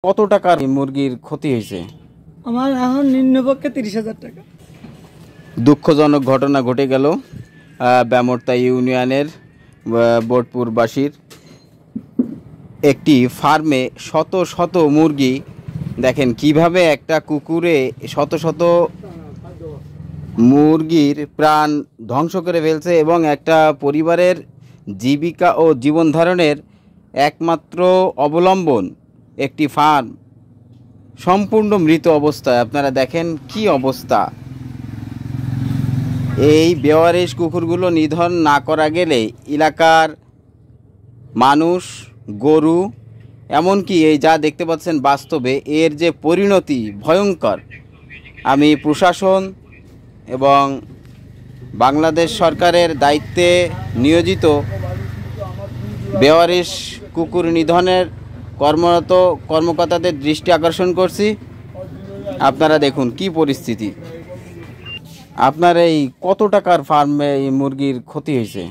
কত টাকার মুরগির ক্ষতি হয়েছে? আমার এখন নিম্নপক্ষে 30,000 টাকা। দুঃখজনক ঘটনা ঘটে গেল ব্যামরতা ইউনিয়নের বোটপুরবাসীর একটি ফার্মে শত শত মুরগি। দেখেন কিভাবে একটা কুকুরে শত শত মুরগির প্রাণ ধ্বংস করে ফেলছে এবং একটা পরিবারের জীবিকা ও জীবন ধারণের একমাত্র অবলম্বন একটি ফার্ম সম্পূর্ণ মৃত অবস্থায়। আপনারা দেখেন কি অবস্থা। এই বেওয়ারিশ কুকুরগুলো নিধন না করা গেলে এলাকার মানুষ, গরু, এমনকি এই যা দেখতে পাচ্ছেন বাস্তবে এর যে পরিণতি ভয়ঙ্কর। আমি প্রশাসন এবং বাংলাদেশ সরকারের দায়িত্বে নিয়োজিত বেওয়ারিশ কুকুর নিধনের কর্মরত কর্মকর্তাদের দৃষ্টি আকর্ষণ করছি। আপনারা দেখুন কি পরিস্থিতি। আপনার এই কত টাকার ফার্মে এই মুরগির ক্ষতি হয়েছে?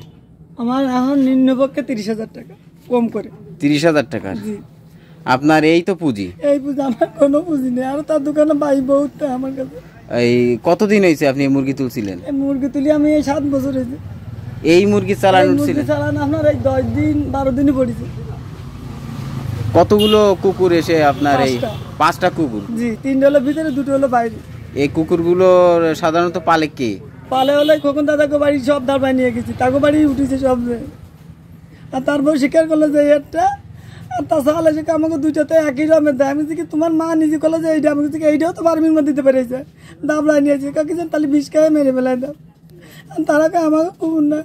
আমার এখন নিম্নপক্ষে 30,000 টাকা, কম করে 30,000 টাকা। আপনার এই তো পুঁজি? এই পুঁজি আমার কোনো পুঁজি নেই, আর তার দোকানে ভাই বহুত আমার কাছে। এই কতদিন হয়েছে আপনি মুরগি তুলছিলেন? এই মুরগি তুলি আমি এই 7 বছর হয়েছে। এই মুরগি চালানো ছিল? আপনার এই 10 দিন 12 দিনই পড়েছে। কতগুলো কুকুর এসে আপনার? এই 5টা কুকুর? জি, 3টা হলো ভিতরে, 2টো হলো বাইরে। এই কুকুরগুলো সাধারণত পালে কে? পালে হলে খোকন দাদাকে বাড়ি সব ধারবাই নিয়ে গেছি, তাকে বাড়ি উঠেছে সব। আর তারপর স্বীকার করলো যে একটা, আর তাছাড়া সে আমাকে দুইটাতে একই রকমের দেয়। আমি কি তোমার মা নিজে করলো যে এইটা, আমি এইটাও তো বারমির মধ্যে দিতে পেরেছে, দাবলাই নিয়েছে কাকি, তাহলে 20 টাকায় মেরে ফেলায় দাও। তারা আমাকে কুকুর না।